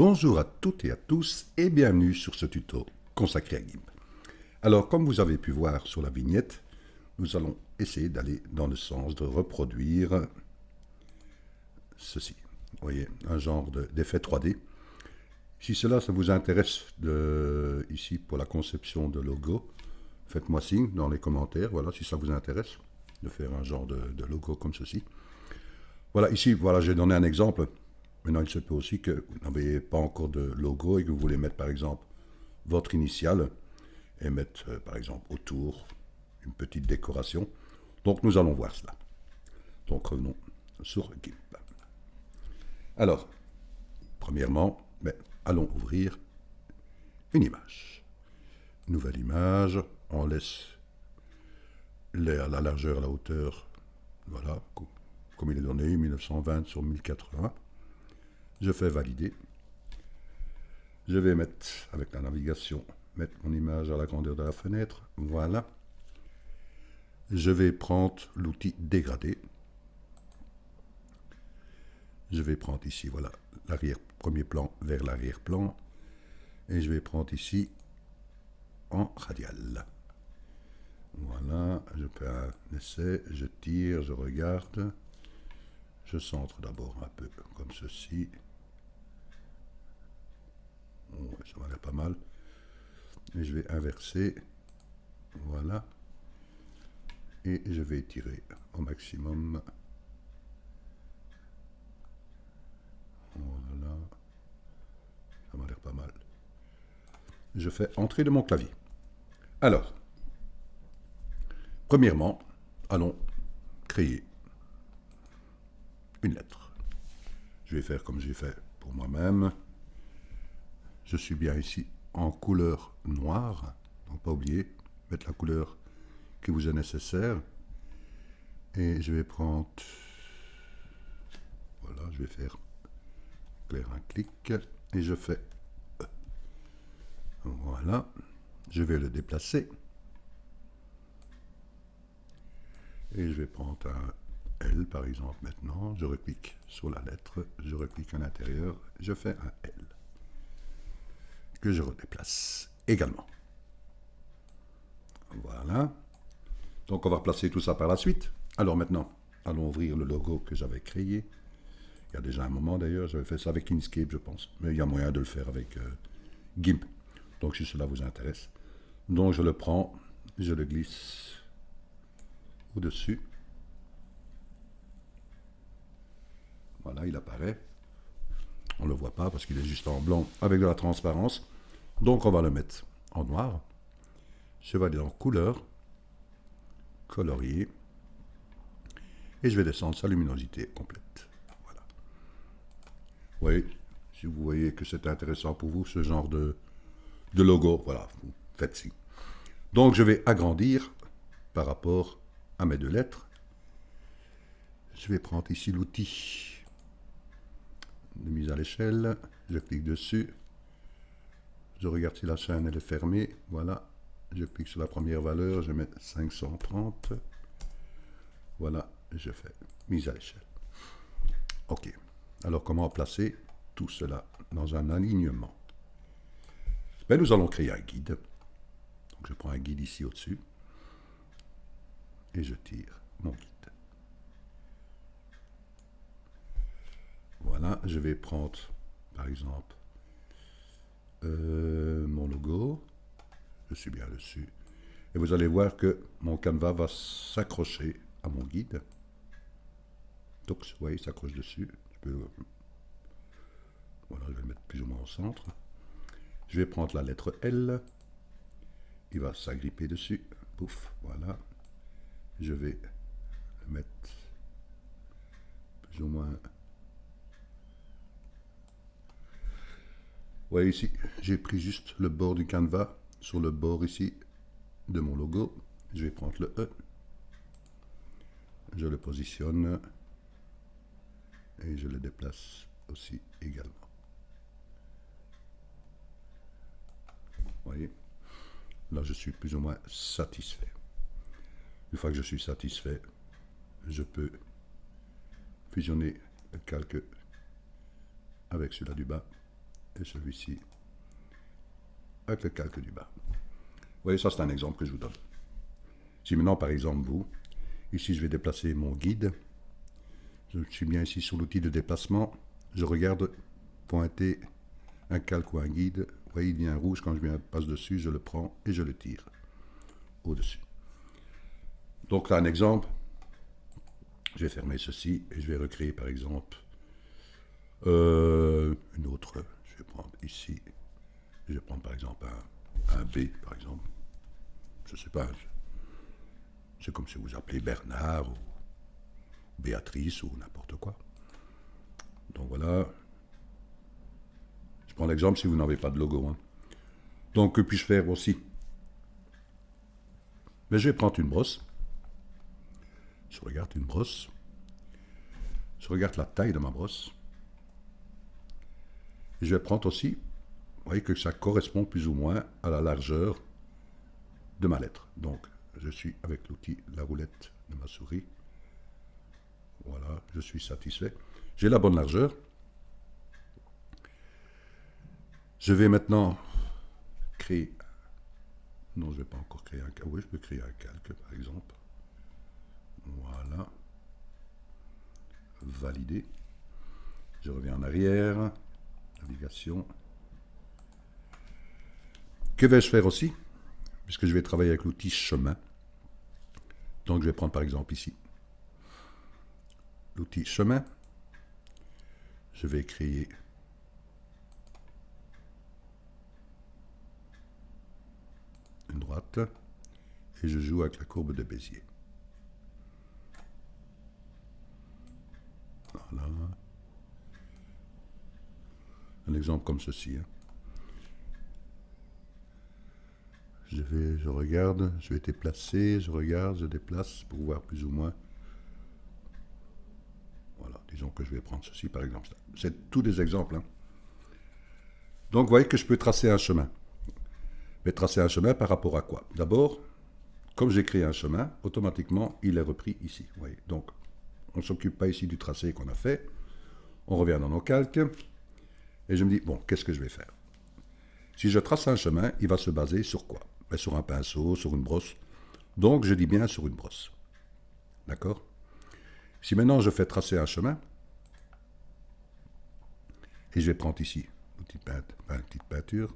Bonjour à toutes et à tous et bienvenue sur ce tuto consacré à GIMP. Alors comme vous avez pu voir sur la vignette, nous allons essayer d'aller dans le sens de reproduire ceci. Vous voyez, un genre d'effet 3D. Si cela ça vous intéresse ici pour la conception de logo, faites-moi signe dans les commentaires, voilà, si ça vous intéresse de faire un genre de logo comme ceci. Voilà, ici, voilà, j'ai donné un exemple. Maintenant, il se peut aussi que vous n'avez pas encore de logo et que vous voulez mettre, par exemple, votre initiale et mettre, par exemple, autour une petite décoration. Donc, nous allons voir cela. Donc, revenons sur GIMP. Alors, premièrement, allons ouvrir une image. Nouvelle image, on laisse la largeur, la hauteur, voilà, comme il est donné, 1920 sur 1080. Je fais valider. Je vais mettre, avec la navigation, mettre mon image à la grandeur de la fenêtre. Voilà. Je vais prendre l'outil dégradé. Je vais prendre ici, voilà, premier plan vers l'arrière-plan. Et je vais prendre ici en radial. Voilà, je fais un essai, je tire, je regarde. Je centre d'abord un peu comme ceci. Ça m'a l'air pas mal. Et je vais inverser. Voilà. Et je vais étirer au maximum. Voilà. Ça m'a l'air pas mal. Je fais entrer de mon clavier. Alors, premièrement, allons créer une lettre. Je vais faire comme j'ai fait pour moi-même. Je suis bien ici en couleur noire. Donc pas oublier, mettre la couleur qui vous est nécessaire. Et je vais prendre... Voilà, je vais faire clair un clic. Et je fais E. Voilà. Je vais le déplacer. Et je vais prendre un L par exemple maintenant. Je reclique sur la lettre. Je reclique à l'intérieur. Je fais un L. Que je redéplace également. Voilà. Donc on va replacer tout ça par la suite. Alors maintenant, allons ouvrir le logo que j'avais créé. Il y a déjà un moment d'ailleurs, j'avais fait ça avec Inkscape je pense. Mais il y a moyen de le faire avec GIMP. Donc si cela vous intéresse. Donc je le prends, je le glisse au-dessus. Voilà, il apparaît. On ne le voit pas parce qu'il est juste en blanc avec de la transparence. Donc on va le mettre en noir. Je vais aller dans couleur, colorier, et je vais descendre sa luminosité complète. Voilà. Oui, si vous voyez que c'est intéressant pour vous, ce genre de logo, voilà, vous faites ci. Donc je vais agrandir par rapport à mes deux lettres. Je vais prendre ici l'outil de mise à l'échelle, je clique dessus, je regarde si la chaîne elle est fermée, voilà, je clique sur la première valeur, je mets 530, voilà, je fais mise à l'échelle. Ok, alors comment placer tout cela dans un alignement? Nous allons créer un guide, donc je prends un guide ici au-dessus, et je tire mon guide. Voilà, je vais prendre par exemple mon logo, je suis bien dessus, et vous allez voir que mon canevas va s'accrocher à mon guide. Donc, vous voyez, il s'accroche dessus. Voilà, je vais le mettre plus ou moins au centre. Je vais prendre la lettre L, il va s'agripper dessus, pouf, voilà. Je vais le mettre plus ou moins... Vous voyez ici, j'ai pris juste le bord du canevas sur le bord ici de mon logo. Je vais prendre le E, je le positionne et je le déplace aussi également. Vous voyez, là je suis plus ou moins satisfait. Une fois que je suis satisfait, je peux fusionner le calque avec celui-là du bas et celui-ci avec le calque du bas. Vous voyez, ça c'est un exemple que je vous donne. Si maintenant, par exemple, vous, ici je vais déplacer mon guide, je suis bien ici sur l'outil de déplacement, je regarde pointer un calque ou un guide, vous voyez, il y a un rouge, quand je passe dessus, je le prends et je le tire au-dessus. Donc là, un exemple, je vais fermer ceci et je vais recréer par exemple une autre, je vais prendre ici, je vais prendre par exemple un B par exemple, je ne sais pas, c'est comme si vous appelez Bernard ou Béatrice ou n'importe quoi. Donc voilà, je prends l'exemple si vous n'avez pas de logo. Hein. Donc que puis-je faire aussi? Mais je vais prendre une brosse, je regarde une brosse, je regarde la taille de ma brosse, et je vais prendre aussi, vous voyez que ça correspond plus ou moins à la largeur de ma lettre. Donc je suis avec l'outil, la roulette de ma souris. Voilà, je suis satisfait. J'ai la bonne largeur. Je vais maintenant créer... Non, je ne vais pas encore créer un calque. Oui, je peux créer un calque, par exemple. Voilà. Valider. Je reviens en arrière. Navigation. Que vais-je faire aussi? Puisque je vais travailler avec l'outil chemin. Donc je vais prendre par exemple ici l'outil chemin. Je vais créer une droite et je joue avec la courbe de Bézier. Voilà. Un exemple comme ceci. Hein. Je regarde, je vais déplacer, je regarde, je déplace pour voir plus ou moins. Voilà, disons que je vais prendre ceci par exemple. C'est tous des exemples. Hein. Donc vous voyez que je peux tracer un chemin. Mais tracer un chemin par rapport à quoi? D'abord, comme j'ai créé un chemin, automatiquement il est repris ici. Vous voyez. Donc on ne s'occupe pas ici du tracé qu'on a fait. On revient dans nos calques. Et je me dis, bon, qu'est-ce que je vais faire? Si je trace un chemin, il va se baser sur quoi? Ben, sur un pinceau, sur une brosse. Donc je dis bien sur une brosse. D'accord? Si maintenant je fais tracer un chemin, et je vais prendre ici une petite peinture,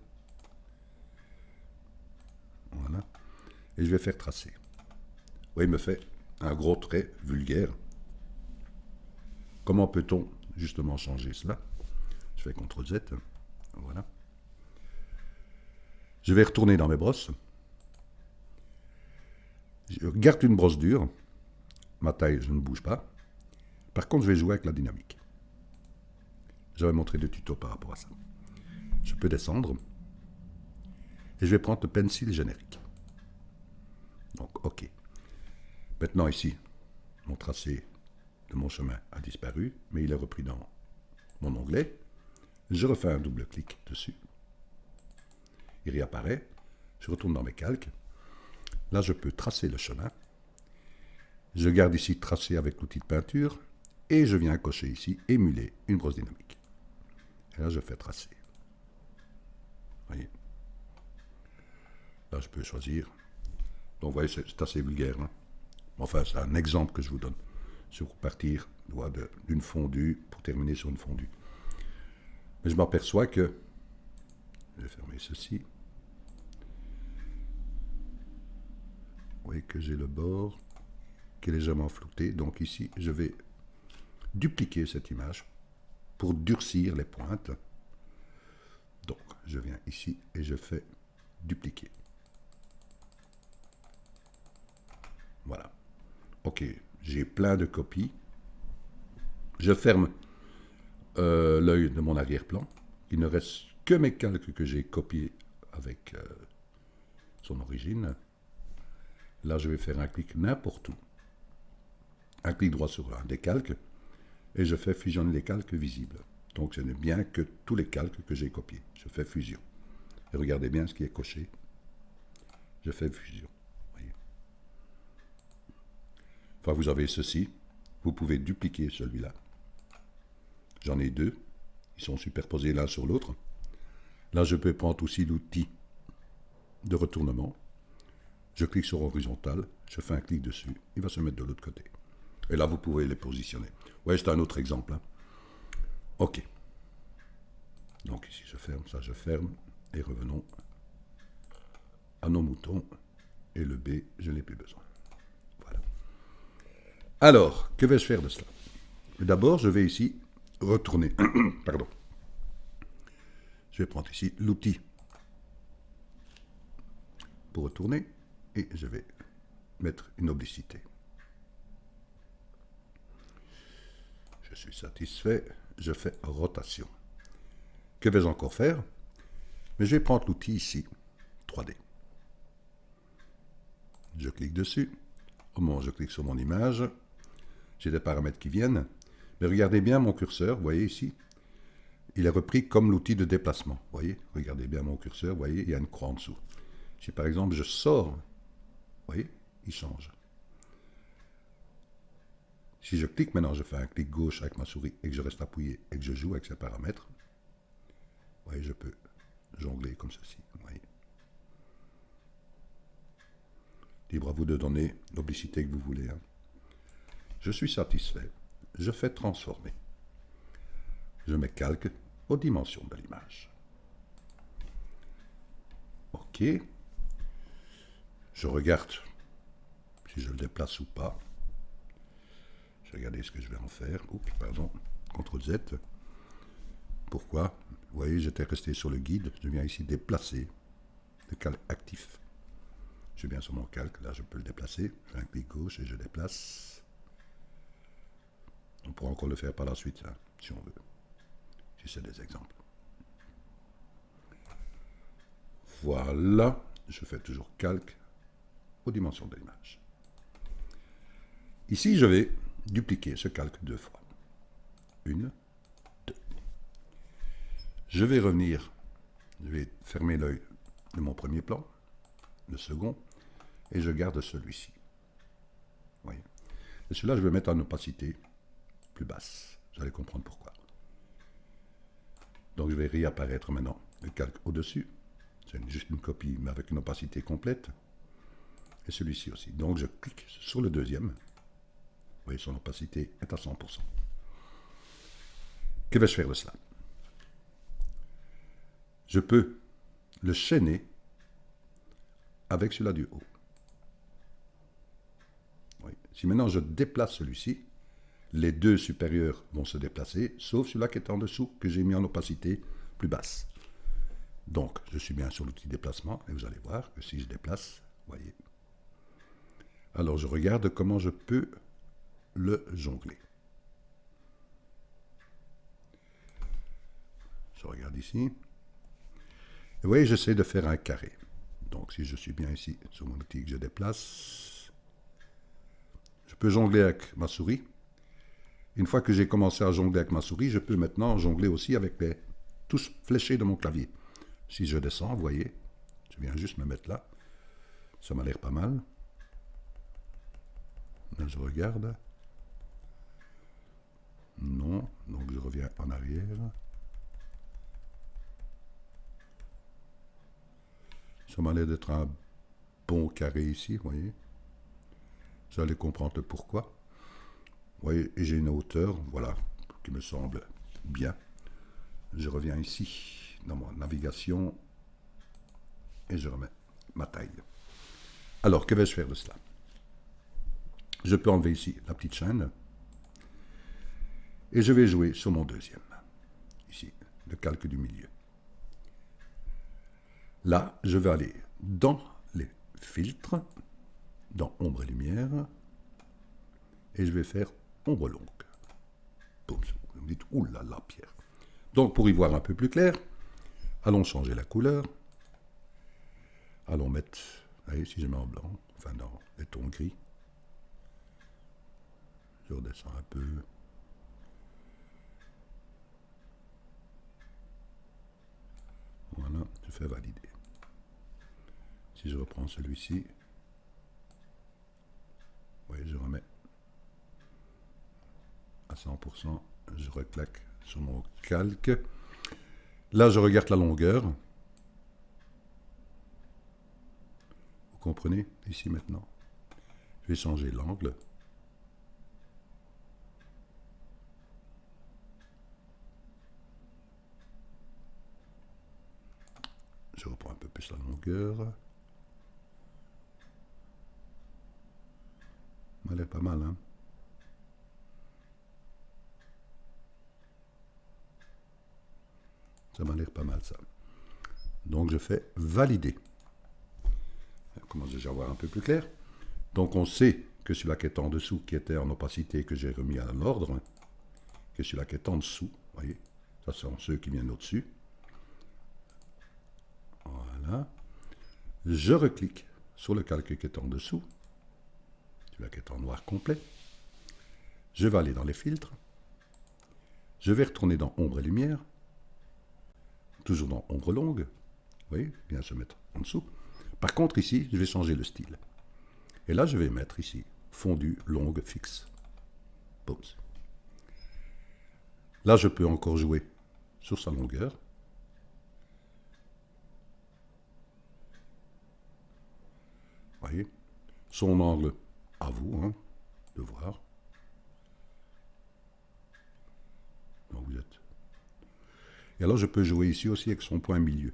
voilà, et je vais faire tracer. Vous voyez, il me fait un gros trait vulgaire. Comment peut-on justement changer cela? Je fais CTRL Z, voilà. Je vais retourner dans mes brosses. Je garde une brosse dure. Ma taille, je ne bouge pas. Par contre, je vais jouer avec la dynamique. J'avais montré des tutos par rapport à ça. Je peux descendre. Et je vais prendre le pencil générique. Donc, OK. Maintenant, ici, mon tracé de mon chemin a disparu, mais il est repris dans mon onglet. Je refais un double clic dessus. Il réapparaît. Je retourne dans mes calques. Là, je peux tracer le chemin. Je garde ici tracer avec l'outil de peinture. Et je viens cocher ici émuler une brosse dynamique. Et là, je fais tracer. Vous voyez. Là, je peux choisir. Donc, vous voyez, c'est assez vulgaire. Hein. Enfin, c'est un exemple que je vous donne. Sur partir d'une fondue pour terminer sur une fondue. Mais je m'aperçois que... Je vais fermer ceci. Vous voyez que j'ai le bord qui est légèrement flouté. Donc ici, je vais dupliquer cette image pour durcir les pointes. Donc, je viens ici et je fais dupliquer. Voilà. OK, j'ai plein de copies. Je ferme l'œil de mon arrière-plan. Il ne reste que mes calques que j'ai copiés avec son origine. Là, je vais faire un clic n'importe où. Un clic droit sur un des calques. Et je fais fusionner les calques visibles. Donc, ce n'est bien que tous les calques que j'ai copiés. Je fais fusion. Et regardez bien ce qui est coché. Je fais fusion. Voyez. Enfin, vous avez ceci. Vous pouvez dupliquer celui-là. J'en ai deux. Ils sont superposés l'un sur l'autre. Là, je peux prendre aussi l'outil de retournement. Je clique sur horizontal, je fais un clic dessus, il va se mettre de l'autre côté. Et là, vous pouvez les positionner. Ouais, c'est un autre exemple. Hein. OK. Donc ici, je ferme, ça je ferme. Et revenons à nos moutons. Et le B, je n'ai plus besoin. Voilà. Alors, que vais-je faire de cela? D'abord, je vais ici retourner. Pardon. Je vais prendre ici l'outil pour retourner. Et je vais mettre une oblicité. Je suis satisfait. Je fais rotation. Que vais-je encore faire? Mais je vais prendre l'outil ici, 3D. Je clique dessus. Au moment où je clique sur mon image, j'ai des paramètres qui viennent. Mais regardez bien mon curseur, vous voyez ici, il est repris comme l'outil de déplacement. Vous voyez, regardez bien mon curseur, vous voyez, il y a une croix en dessous. Si par exemple je sors, vous voyez, il change. Si je clique maintenant, je fais un clic gauche avec ma souris et que je reste appuyé et que je joue avec ces paramètres, vous voyez, je peux jongler comme ceci. Vous voyez. Libre à vous de donner l'oblicité que vous voulez. Hein. Je suis satisfait. Je fais transformer. Je mets calque aux dimensions de l'image. OK. Je regarde si je le déplace ou pas. Je vais regarder ce que je vais en faire. Oups, pardon. CTRL Z. Pourquoi? Vous voyez, j'étais resté sur le guide. Je viens ici déplacer le calque actif. Je viens sur mon calque. Là, je peux le déplacer. Je fais un clic gauche et je déplace. On pourra encore le faire par la suite, hein, si on veut. Si c'est des exemples. Voilà. Je fais toujours calque aux dimensions de l'image. Ici, je vais dupliquer ce calque 2 fois. 1, 2. Je vais revenir, je vais fermer l'œil de mon premier plan, le second, et je garde celui-ci. Voyez. Et celui-là, je vais mettre en opacité plus basse. Vous allez comprendre pourquoi. Donc, je vais réapparaître maintenant le calque au-dessus. C'est juste une copie, mais avec une opacité complète. Et celui-ci aussi. Donc, je clique sur le deuxième. Vous voyez, son opacité est à 100%. Que vais-je faire de cela? Je peux le chaîner avec celui-là du haut. Oui. Si maintenant je déplace celui-ci, les deux supérieurs vont se déplacer, sauf celui-là qui est en dessous, que j'ai mis en opacité plus basse. Donc, je suis bien sur l'outil déplacement, et vous allez voir que si je déplace, vous voyez. Alors, je regarde comment je peux le jongler. Je regarde ici. Et vous voyez, j'essaie de faire un carré. Donc, si je suis bien ici sur mon outil que je déplace, je peux jongler avec ma souris. Une fois que j'ai commencé à jongler avec ma souris, je peux maintenant jongler aussi avec les touches fléchées de mon clavier. Si je descends, vous voyez, je viens juste me mettre là. Ça m'a l'air pas mal. Là, je regarde. Non, donc je reviens en arrière. Ça m'a l'air d'être un bon carré ici, vous voyez. Vous allez comprendre le pourquoi. Vous voyez, et j'ai une hauteur, voilà, qui me semble bien. Je reviens ici, dans mon navigation, et je remets ma taille. Alors, que vais-je faire de cela? Je peux enlever ici la petite chaîne, et je vais jouer sur mon deuxième. Ici, le calque du milieu. Là, je vais aller dans les filtres, dans ombre et lumière, et je vais faire ombre longue. Boum, vous me dites, oulala, Pierre. Donc, pour y voir un peu plus clair, allons changer la couleur. Allons mettre, vous voyez, si je mets en blanc, enfin dans les tons gris. Je redescends un peu. Voilà, je fais valider. Si je reprends celui-ci, vous voyez, je remets à 100%, je reclaque sur mon calque. Là, je regarde la longueur. Vous comprenez? Ici maintenant. Je vais changer l'angle. Je reprends un peu plus la longueur. Ça m'a l'air pas mal, hein? Ça m'a l'air pas mal, ça. Donc, je fais valider. On commence déjà à voir un peu plus clair. Donc, on sait que celui-là qui est en dessous, qui était en opacité, que j'ai remis à l'ordre, que celui-là qui est en dessous, vous voyez, ça sont ceux qui viennent au-dessus. Voilà. Je reclique sur le calque qui est en dessous, celui-là qui est en noir complet. Je vais aller dans les filtres. Je vais retourner dans ombre et lumière. Toujours dans ombre longue. Vous voyez, bien se mettre en dessous. Par contre, ici, je vais changer le style. Et là, je vais mettre ici fondu longue fixe. Boom. Là, je peux encore jouer sur sa longueur. Vous voyez, son angle, à vous, hein, de voir. Donc vous êtes. Et alors, je peux jouer ici aussi avec son point milieu,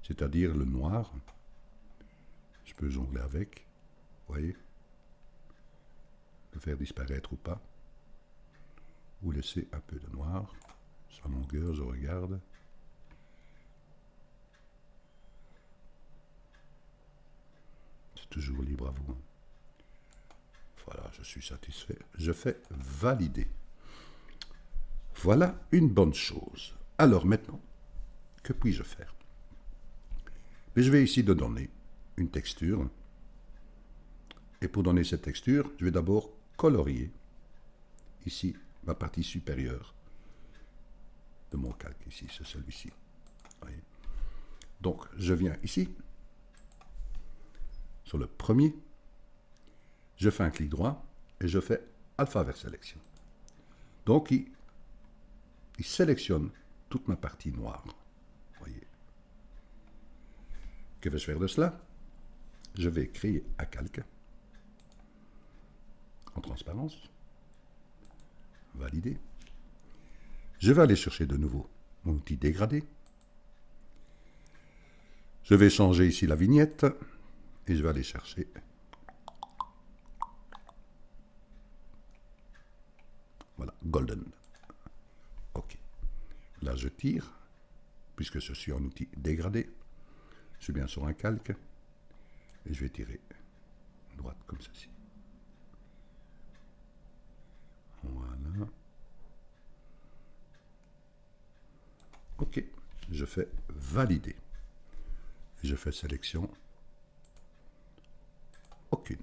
c'est-à-dire le noir. Je peux jongler avec, vous voyez, le faire disparaître ou pas, ou laisser un peu de noir. Sa longueur, je regarde. C'est toujours libre à vous. Voilà, je suis satisfait. Je fais valider. Voilà une bonne chose. Alors maintenant, que puis-je faire? Mais je vais ici de donner une texture. Et pour donner cette texture, je vais d'abord colorier ici ma partie supérieure de mon calque. Ici, c'est celui-ci. Donc, je viens ici, sur le premier, je fais un clic droit et je fais alpha vers sélection. Donc, il sélectionne toute ma partie noire. Voyez. Que vais-je faire de cela? Je vais créer un calque en transparence. Valider. Je vais aller chercher de nouveau mon outil dégradé. Je vais changer ici la vignette et je vais aller chercher voilà, golden. OK. Là, je tire, puisque je suis en outil dégradé. Je suis bien sur un calque et je vais tirer droite comme ceci. Voilà. OK. Je fais valider. Je fais sélection. Aucune.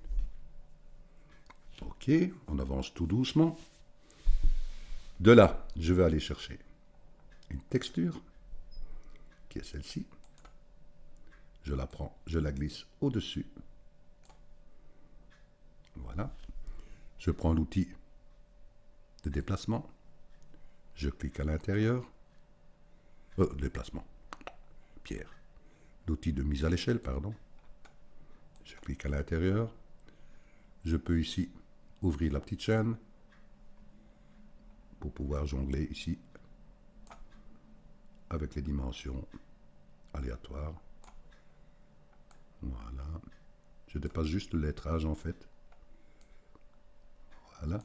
OK. On avance tout doucement. De là, je vais aller chercher une texture qui est celle-ci. Je la prends, je la glisse au-dessus. Voilà. Je prends l'outil de déplacement. Je clique à l'intérieur. Déplacement. Pierre. L'outil de mise à l'échelle, pardon. Je clique à l'intérieur. Je peux ici ouvrir la petite chaîne pour pouvoir jongler ici avec les dimensions aléatoires. Voilà. Je dépasse juste le lettrage en fait. Voilà.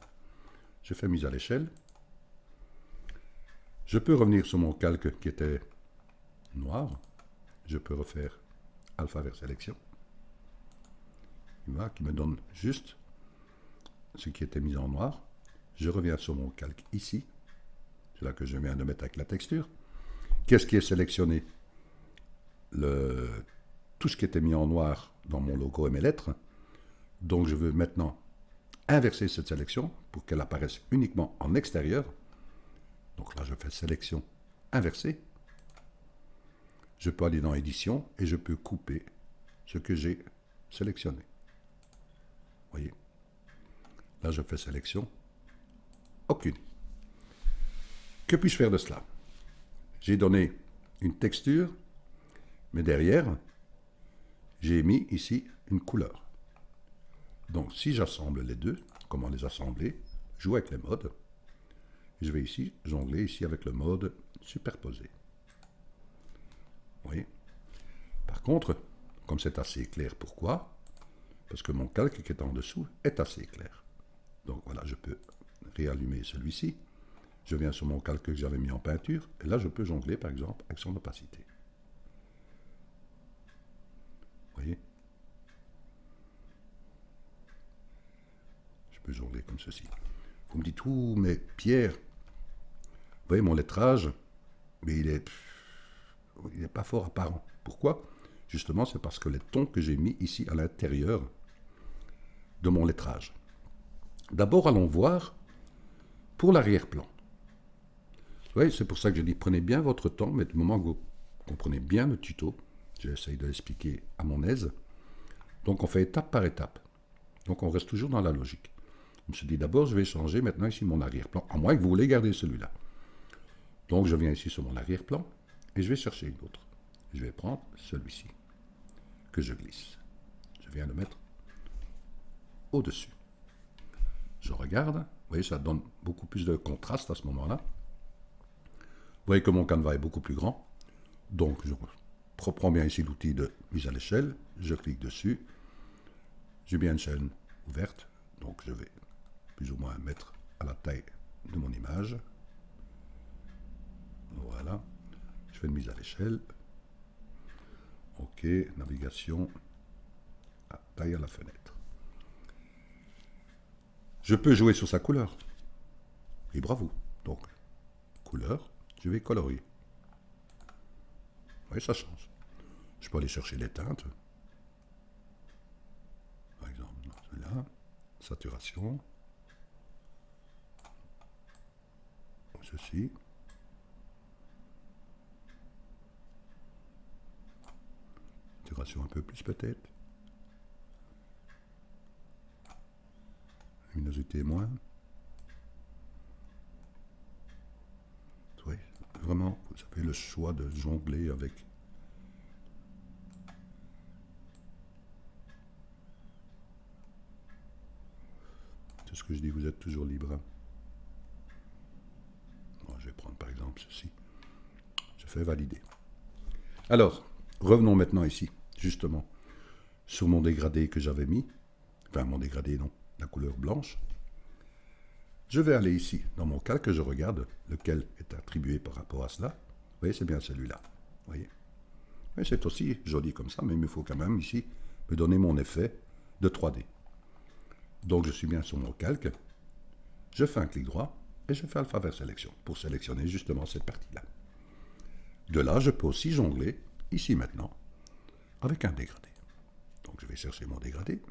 Je fais mise à l'échelle. Je peux revenir sur mon calque qui était noir. Je peux refaire alpha vers sélection. Voilà, qui me donne juste ce qui était mis en noir. Je reviens sur mon calque ici. C'est là que je viens de mettre avec la texture. Qu'est-ce qui est sélectionné? Tout ce qui était mis en noir dans mon logo et mes lettres. Donc je veux maintenant inverser cette sélection pour qu'elle apparaisse uniquement en extérieur. Donc là je fais sélection inversée. Je peux aller dans édition et je peux couper ce que j'ai sélectionné. Voyez. Là je fais sélection. Aucune. Que puis-je faire de cela? J'ai donné une texture, mais derrière, j'ai mis ici une couleur. Donc si j'assemble les deux, comment les assembler? Joue avec les modes. Je vais ici jongler ici avec le mode superposé. Vous voyez? Par contre, comme c'est assez clair, pourquoi? Parce que mon calque qui est en dessous est assez clair. Donc voilà, je peux réallumer celui-ci. Je viens sur mon calque que j'avais mis en peinture, et là je peux jongler par exemple avec son opacité. Vous voyez? Je peux jongler comme ceci. Vous me dites, ouh, mais Pierre, vous voyez mon lettrage, mais il n'est pas fort apparent. Pourquoi? Justement, c'est parce que les tons que j'ai mis ici à l'intérieur de mon lettrage. D'abord, allons voir pour l'arrière-plan. Vous voyez, c'est pour ça que je dis, prenez bien votre temps, mais du moment que vous comprenez bien le tuto, j'essaye de l'expliquer à mon aise. Donc, on fait étape par étape. Donc, on reste toujours dans la logique. Je me suis dit, d'abord, je vais changer maintenant ici mon arrière-plan, à moins que vous voulez garder celui-là. Donc, je viens ici sur mon arrière-plan, et je vais chercher une autre. Je vais prendre celui-ci, que je glisse. Je viens le mettre au-dessus. Je regarde, vous voyez, ça donne beaucoup plus de contraste à ce moment-là. Vous voyez que mon canevas est beaucoup plus grand. Donc, je reprends bien ici l'outil de mise à l'échelle, je clique dessus. J'ai bien une chaîne ouverte, donc je vais plus ou moins mettre à la taille de mon image. Voilà, je fais une mise à l'échelle. OK, navigation, taille à la fenêtre. Je peux jouer sur sa couleur. Libre à vous. Donc, couleur, je vais colorier. Vous voyez, ça change. Je peux aller chercher les teintes. Par exemple, celui-là, saturation. Ceci. Saturation un peu plus peut-être. Luminosité moins. Oui, vraiment, vous avez le choix de jongler avec. C'est ce que je dis, vous êtes toujours libre. Bon, je vais prendre par exemple ceci. Je fais valider. Alors, revenons maintenant ici, justement, sur mon dégradé que j'avais mis. Enfin, mon dégradé, non, la couleur blanche. Je vais aller ici, dans mon calque, je regarde lequel est attribué par rapport à cela. Vous voyez, c'est bien celui-là. Vous voyez. Mais c'est aussi joli comme ça, mais il me faut quand même ici me donner mon effet de 3D. Donc je suis bien sur mon calque, je fais un clic droit et je fais alpha vers sélection pour sélectionner justement cette partie-là. De là, je peux aussi jongler, ici maintenant, avec un dégradé. Donc je vais chercher mon dégradé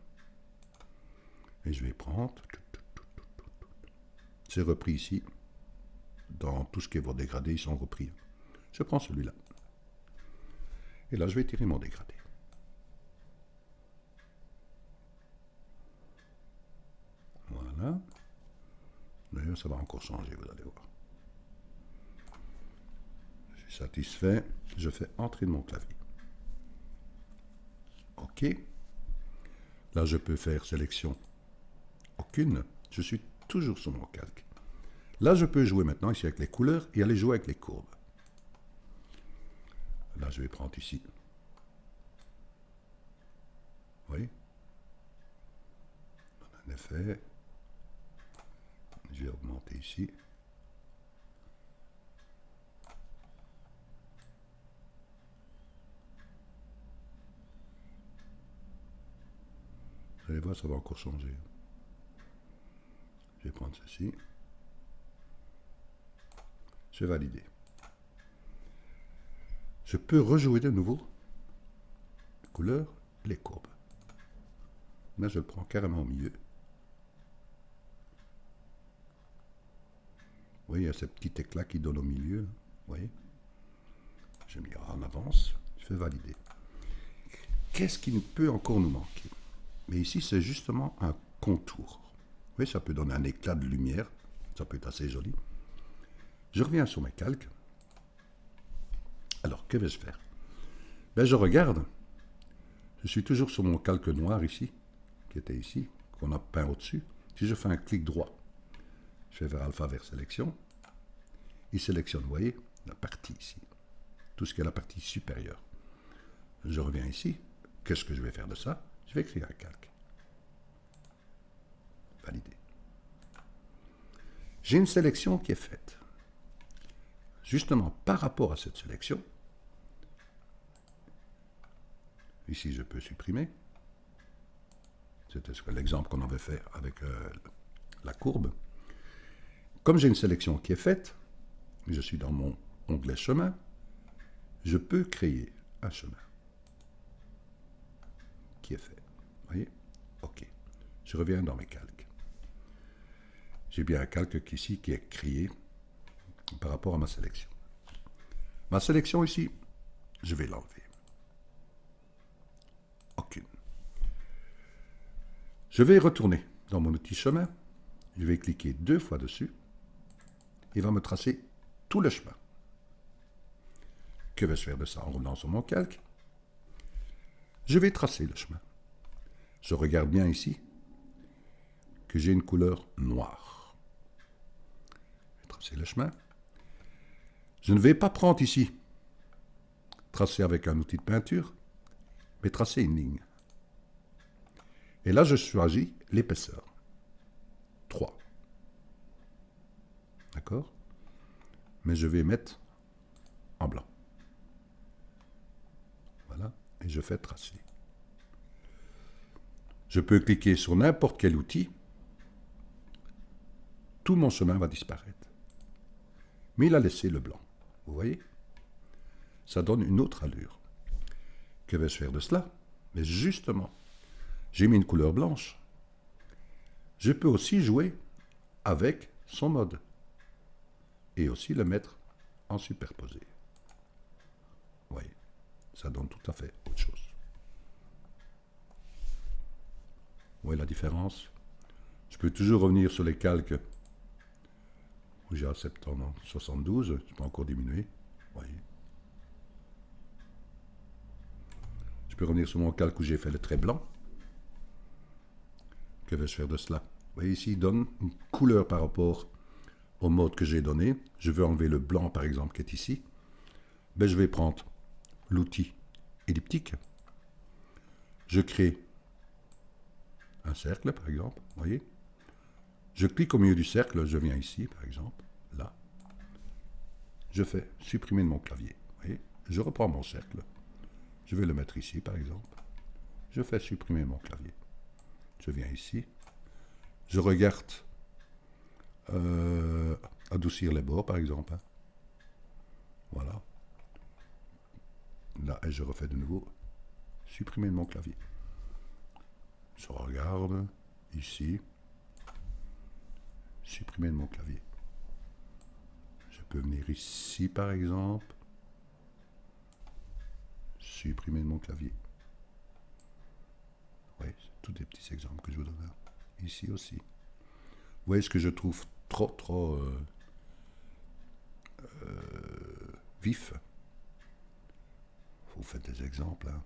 et je vais prendre... C'est repris ici. Dans tout ce qui est vos dégradés, ils sont repris. Je prends celui-là. Et là, je vais tirer mon dégradé. Voilà. D'ailleurs, ça va encore changer, vous allez voir. Je suis satisfait. Je fais entrer de mon clavier. OK. Là, je peux faire sélection. Aucune. Je suis toujours sur mon calque. Là, je peux jouer maintenant ici avec les couleurs et aller jouer avec les courbes. Là, je vais prendre ici. Vous voyez? On a un effet. Je vais augmenter ici. Vous allez voir, ça va encore changer. Je vais prendre ceci. Je vais valider. Je peux rejouer de nouveau les couleurs et les courbes. Là, je le prends carrément au milieu. Vous voyez, il y a ce petit éclat qui donne au milieu. Vous voyez? Je mets en avance. Je fais valider. Qu'est-ce qui peut encore nous manquer? Mais ici, c'est justement un contour. Vous voyez, ça peut donner un éclat de lumière. Ça peut être assez joli. Je reviens sur mes calques. Alors, que vais-je faire? Ben, je regarde. Je suis toujours sur mon calque noir ici, qui était ici, qu'on a peint au-dessus. Si je fais un clic droit, je vais vers alpha vers sélection. Il sélectionne, vous voyez, la partie ici. Tout ce qui est la partie supérieure. Je reviens ici. Qu'est-ce que je vais faire de ça? Je vais créer un calque. Valider. J'ai une sélection qui est faite. Justement, par rapport à cette sélection, ici je peux supprimer. C'était l'exemple qu'on avait fait avec la courbe. Comme j'ai une sélection qui est faite, je suis dans mon onglet chemin, je peux créer un chemin qui est fait. Vous voyez? OK. Je reviens dans mes calques. J'ai bien un calque ici qui est créé par rapport à ma sélection. Ma sélection ici, je vais l'enlever. Aucune. Je vais retourner dans mon outil chemin. Je vais cliquer 2 fois dessus. Il va me tracer tout le chemin. Que vais-je faire de ça en revenant sur mon calque? Je vais tracer le chemin. Je regarde bien ici que j'ai une couleur noire. Je vais tracer le chemin. Je ne vais pas prendre ici, tracer avec un outil de peinture, mais tracer une ligne. Et là, je choisis l'épaisseur. 3. D'accord? Mais je vais mettre en blanc. Voilà. Et je fais tracer. Je peux cliquer sur n'importe quel outil. Tout mon chemin va disparaître. Mais il a laissé le blanc. Vous voyez? Ça donne une autre allure. Que vais-je faire de cela? Mais justement, j'ai mis une couleur blanche. Je peux aussi jouer avec son mode. Et aussi le mettre en superposé. Vous voyez? Ça donne tout à fait autre chose. Vous voyez la différence? Je peux toujours revenir sur les calques où j'ai à 72, je peux encore diminuer. Vous voyez? Je peux revenir sur mon calque où j'ai fait le trait blanc. Que vais-je faire de cela? Vous voyez ici, il donne une couleur par rapport au mode que j'ai donné. Je veux enlever le blanc, par exemple, qui est ici. Ben, je vais prendre l'outil elliptique. Je crée un cercle, par exemple. Vous voyez? Je clique au milieu du cercle, je viens ici, par exemple, là. Je fais supprimer de mon clavier. Vous voyez? Je reprends mon cercle. Je vais le mettre ici, par exemple. Je fais supprimer mon clavier. Je viens ici. Je regarde adoucir les bords, par exemple. Voilà. Là, et je refais de nouveau supprimer de mon clavier. Je regarde ici. Supprimer de mon clavier. Je peux venir ici, par exemple. Supprimer de mon clavier. Oui, c'est tous des petits exemples que je vous donne. Ici aussi. Vous voyez ce que je trouve trop vif. Vous faites des exemples. Hein.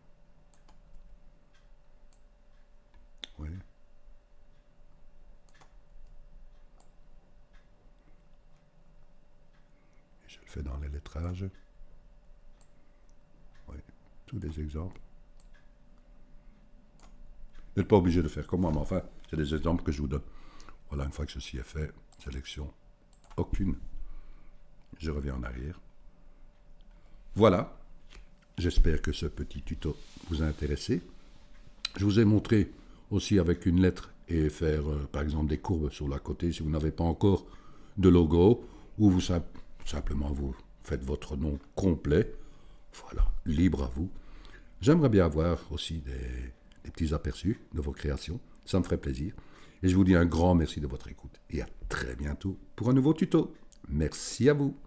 Oui. Et je le fais dans les lettrages. Oui, tous des exemples. Vous n'êtes pas obligé de faire comme moi, mais enfin, c'est des exemples que je vous donne. Voilà, une fois que ceci est fait, sélection, aucune. Je reviens en arrière. Voilà, j'espère que ce petit tuto vous a intéressé. Je vous ai montré aussi avec une lettre et faire par exemple des courbes sur la côté si vous n'avez pas encore de logo ou vous simplement vous faites votre nom complet. Voilà, libre à vous. J'aimerais bien avoir aussi des petits aperçus de vos créations. Ça me ferait plaisir. Et je vous dis un grand merci de votre écoute et à très bientôt pour un nouveau tuto. Merci à vous.